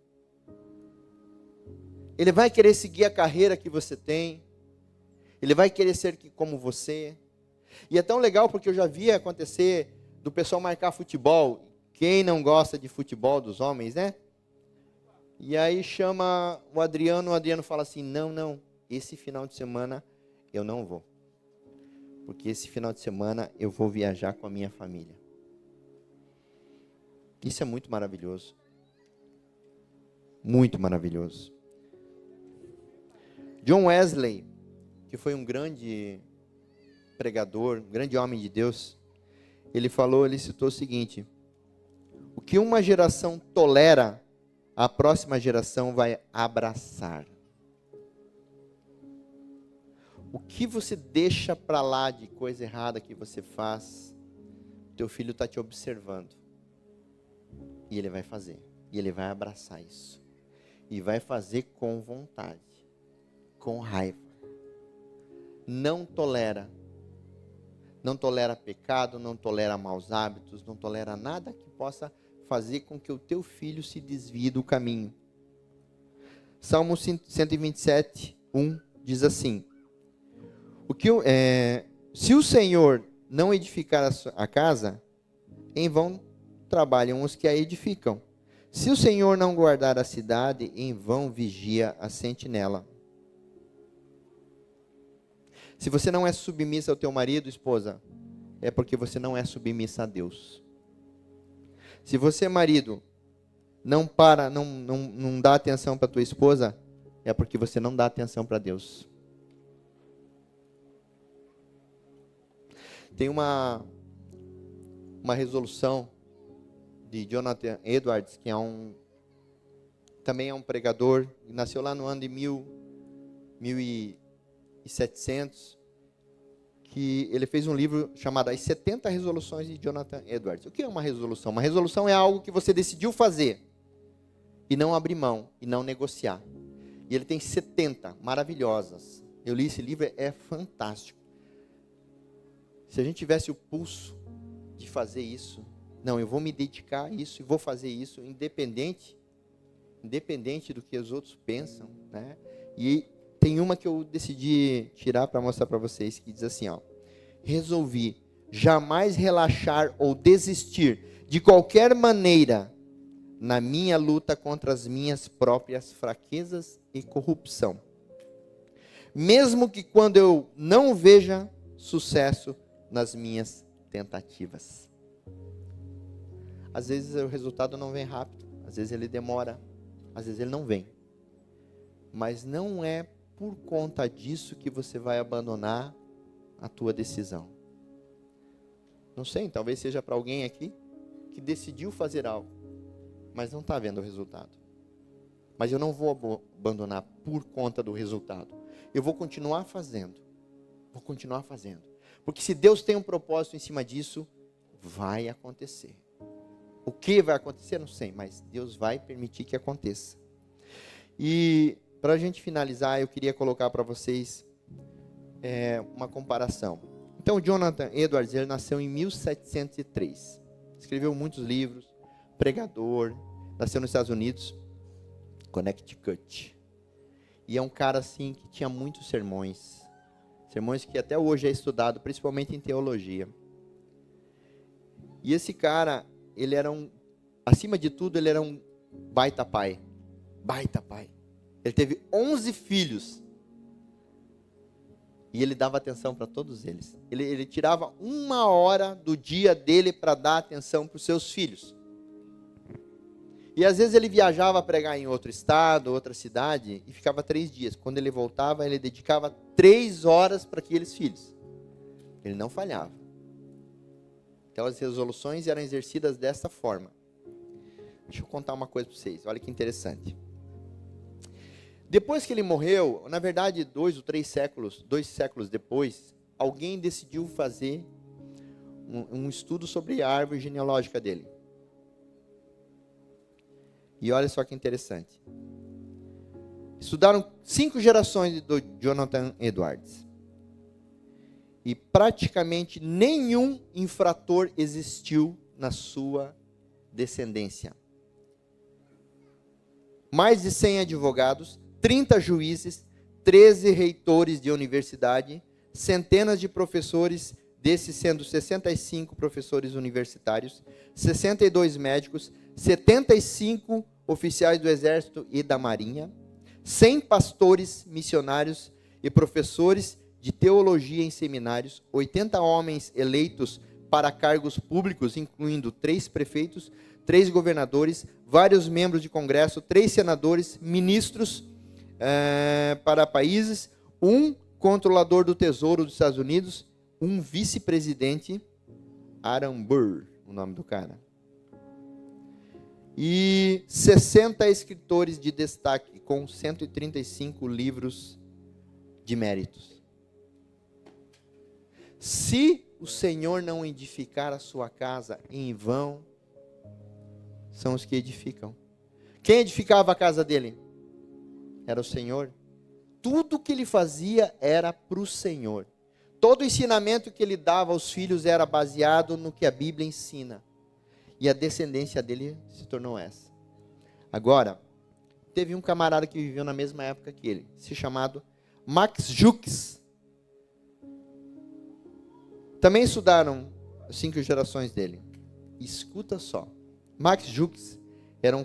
Ele vai querer seguir a carreira que você tem? Ele vai querer ser como você? E é tão legal porque eu já vi acontecer do pessoal marcar futebol. Quem não gosta de futebol dos homens, né? E aí chama o Adriano fala assim, não, esse final de semana eu não vou. Porque esse final de semana eu vou viajar com a minha família. Isso é muito maravilhoso. Muito maravilhoso. John Wesley, que foi um grande pregador, um grande homem de Deus, ele citou o seguinte: o que uma geração tolera, a próxima geração vai abraçar. O que você deixa para lá de coisa errada que você faz, teu filho está te observando. E ele vai fazer. E ele vai abraçar isso. E vai fazer com vontade. Com raiva. Não tolera. Não tolera pecado, não tolera maus hábitos, não tolera nada que possa fazer com que o teu filho se desvie do caminho. Salmo 127, 1 diz assim: se o Senhor não edificar a casa, em vão trabalham os que a edificam. Se o Senhor não guardar a cidade, em vão vigia a sentinela. Se você não é submissa ao teu marido, esposa, é porque você não é submissa a Deus. Se você, marido, não dá atenção para tua esposa, é porque você não dá atenção para Deus. Tem uma resolução de Jonathan Edwards, que também é um pregador, nasceu lá no ano de 1700, que ele fez um livro chamado As 70 Resoluções de Jonathan Edwards. O que é uma resolução? Uma resolução é algo que você decidiu fazer e não abrir mão, e não negociar. E ele tem 70 maravilhosas. Eu li esse livro, é fantástico. Se a gente tivesse o pulso de fazer isso, não, eu vou me dedicar a isso e vou fazer isso, independente do que os outros pensam, né? E tem uma que eu decidi tirar para mostrar para vocês, que diz assim, ó: resolvi jamais relaxar ou desistir de qualquer maneira na minha luta contra as minhas próprias fraquezas e corrupção, mesmo que quando eu não veja sucesso nas minhas tentativas. Às vezes o resultado não vem rápido, às vezes ele demora, às vezes ele não vem. Mas não é por conta disso que você vai abandonar a tua decisão. Não sei, talvez seja para alguém aqui que decidiu fazer algo, mas não está vendo o resultado. Mas eu não vou abandonar por conta do resultado. Eu vou continuar fazendo. Vou continuar fazendo. Porque se Deus tem um propósito em cima disso, vai acontecer. O que vai acontecer, não sei, mas Deus vai permitir que aconteça. E para a gente finalizar, eu queria colocar para vocês uma comparação. Então, Jonathan Edwards, ele nasceu em 1703. Escreveu muitos livros, pregador, nasceu nos Estados Unidos, Connecticut. E é um cara assim que tinha muitos sermões. Sermões que até hoje é estudado, principalmente em teologia. E esse cara, ele era acima de tudo, ele era um baita pai. Baita pai. Ele teve 11 filhos. E ele dava atenção para todos eles. Ele tirava 1 hora do dia dele para dar atenção para os seus filhos. E às vezes ele viajava a pregar em outro estado, outra cidade, e ficava 3 dias. Quando ele voltava, ele dedicava 3 horas para aqueles filhos. Ele não falhava. Então as resoluções eram exercidas dessa forma. Deixa eu contar uma coisa para vocês, olha que interessante. Depois que ele morreu, na verdade 2 séculos depois, alguém decidiu fazer um estudo sobre a árvore genealógica dele. E olha só que interessante. Estudaram 5 gerações do Jonathan Edwards. E praticamente nenhum infrator existiu na sua descendência. Mais de 100 advogados, 30 juízes, 13 reitores de universidade, centenas de professores, desses sendo 65 professores universitários, 62 médicos, 75 oficiais do Exército e da Marinha, 100 pastores, missionários e professores de teologia em seminários, 80 homens eleitos para cargos públicos, incluindo 3 prefeitos, 3 governadores, vários membros de congresso, 3 senadores, ministros para países, 1 controlador do Tesouro dos Estados Unidos, 1 vice-presidente, Aaron Burr, o nome do cara. E 60 escritores de destaque, com 135 livros de méritos. Se o Senhor não edificar a sua casa, em vão são os que edificam. Quem edificava a casa dele? Era o Senhor. Tudo que ele fazia era para o Senhor. Todo o ensinamento que ele dava aos filhos era baseado no que a Bíblia ensina. E a descendência dele se tornou essa. Agora, teve um camarada que viveu na mesma época que ele, se chamado Max Jukes. Também estudaram 5 gerações dele. Escuta só. Max Jukes era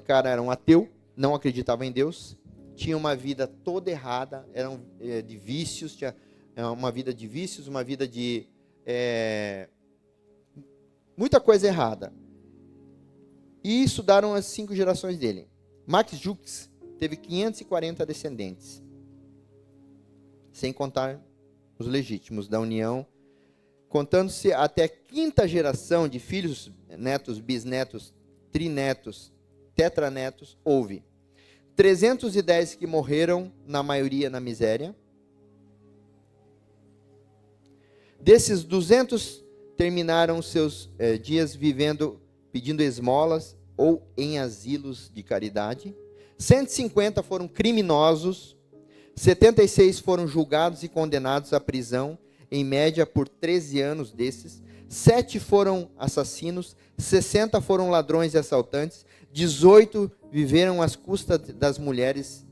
um ateu, não acreditava em Deus, tinha uma vida toda errada, de vícios, tinha uma vida de vícios, uma vida de muita coisa errada. E estudaram as 5 gerações dele. Max Jukes teve 540 descendentes, sem contar os legítimos da união, contando-se até a 5ª geração de filhos, netos, bisnetos, trinetos, tetranetos, houve 310 que morreram, na maioria na miséria. Desses 200 terminaram seus dias vivendo, pedindo esmolas ou em asilos de caridade. 150 foram criminosos, 76 foram julgados e condenados à prisão, em média por 13 anos desses. 7 foram assassinos, 60 foram ladrões e assaltantes, 18 viveram às custas das mulheres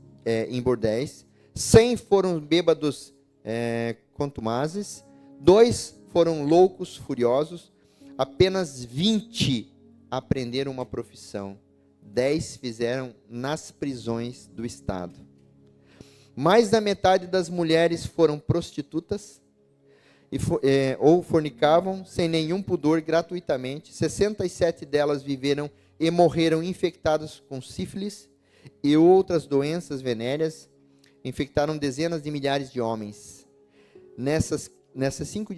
em bordéis, 100 foram bêbados contumazes, 2 foram loucos furiosos, apenas 20 aprenderam uma profissão, 10 fizeram nas prisões do Estado. Mais da metade das mulheres foram prostitutas, ou fornicavam sem nenhum pudor gratuitamente. 67 delas viveram e morreram infectadas com sífilis e outras doenças venéreas. Infectaram dezenas de milhares de homens. Nessas 5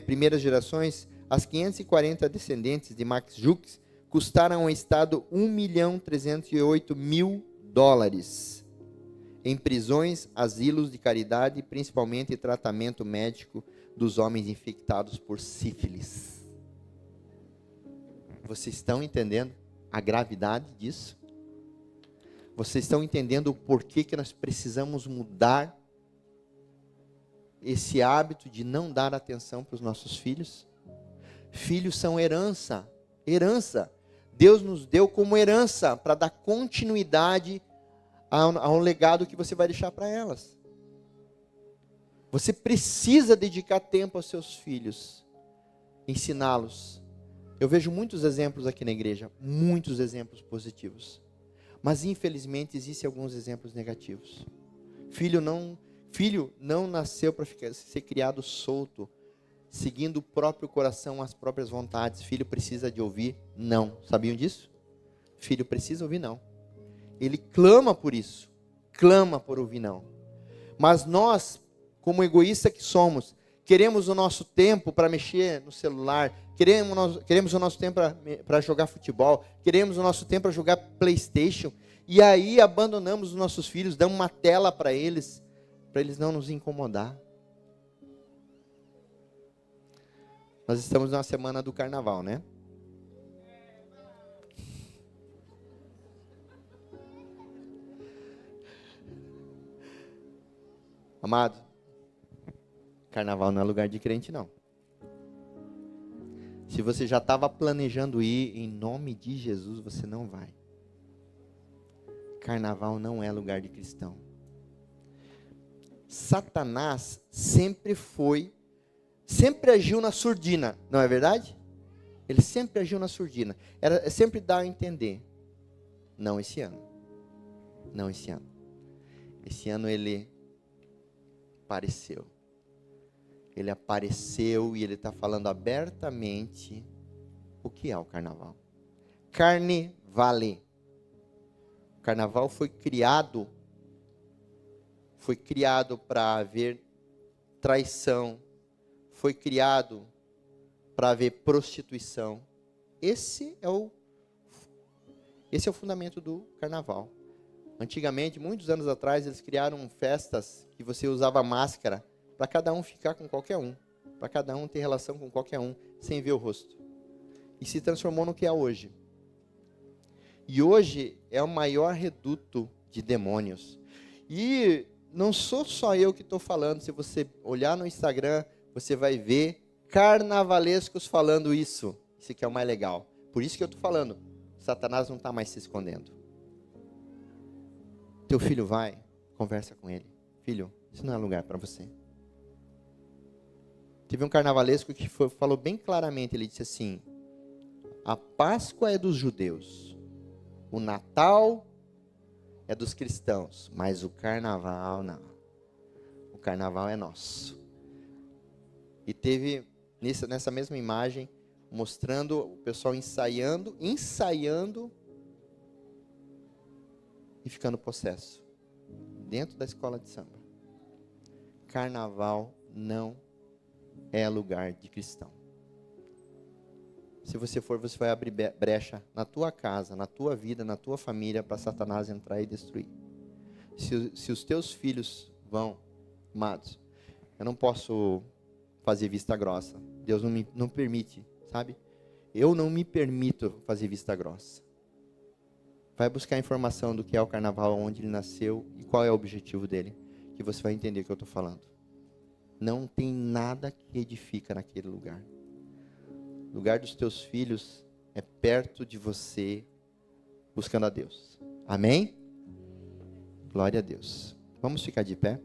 primeiras gerações, as 540 descendentes de Max Jukes custaram ao Estado $1.308.000 em prisões, asilos de caridade, principalmente tratamento médico dos homens infectados por sífilis. Vocês estão entendendo a gravidade disso? Vocês estão entendendo o porquê que nós precisamos mudar esse hábito de não dar atenção para os nossos filhos? Filhos são herança, herança. Deus nos deu como herança para dar continuidade a um legado que você vai deixar para elas. Você precisa dedicar tempo aos seus filhos, ensiná-los. Eu vejo muitos exemplos aqui na igreja, muitos exemplos positivos. Mas infelizmente existem alguns exemplos negativos. Filho não nasceu para ser criado solto, seguindo o próprio coração, as próprias vontades. Filho precisa de ouvir não. Sabiam disso? Filho precisa ouvir não. Ele clama por isso, clama por ouvir não. Mas nós, como egoístas que somos, queremos o nosso tempo para mexer no celular, queremos o nosso tempo para jogar futebol, queremos o nosso tempo para jogar PlayStation, e aí abandonamos os nossos filhos, damos uma tela para eles não nos incomodar. Nós estamos na semana do carnaval, né? Amado, carnaval não é lugar de crente, não. Se você já estava planejando ir, em nome de Jesus, você não vai. Carnaval não é lugar de cristão. Satanás sempre agiu na surdina, não é verdade? Ele sempre agiu na surdina. Era sempre dar a entender. Não esse ano. Não esse ano. Esse ano ele apareceu. Ele apareceu e ele está falando abertamente o que é o carnaval. Carnevale. O carnaval foi criado para haver traição, foi criado para haver prostituição. Esse é o fundamento do carnaval. Antigamente, muitos anos atrás, eles criaram festas que você usava máscara para cada um ficar com qualquer um, para cada um ter relação com qualquer um, sem ver o rosto. E se transformou no que é hoje. E hoje é o maior reduto de demônios. E não sou só eu que estou falando. Se você olhar no Instagram, você vai ver carnavalescos falando isso. Isso aqui é o mais legal. Por isso que eu estou falando. Satanás não está mais se escondendo. Teu filho vai, conversa com ele. Filho, isso não é lugar para você. Teve um carnavalesco que falou bem claramente. Ele disse assim: a Páscoa é dos judeus. O Natal é dos cristãos, mas o carnaval não. O carnaval é nosso. E teve nessa mesma imagem mostrando o pessoal ensaiando e ficando possesso dentro da escola de samba. Carnaval não é lugar de cristão. Se você for, você vai abrir brecha na tua casa, na tua vida, na tua família, para Satanás entrar e destruir. Se os teus filhos vão, amados, eu não posso fazer vista grossa. Deus não permite, sabe? Eu não me permito fazer vista grossa. Vai buscar informação do que é o carnaval, onde ele nasceu e qual é o objetivo dele, que você vai entender o que eu estou falando. Não tem nada que edifica naquele lugar. O lugar dos teus filhos é perto de você, buscando a Deus. Amém? Glória a Deus. Vamos ficar de pé?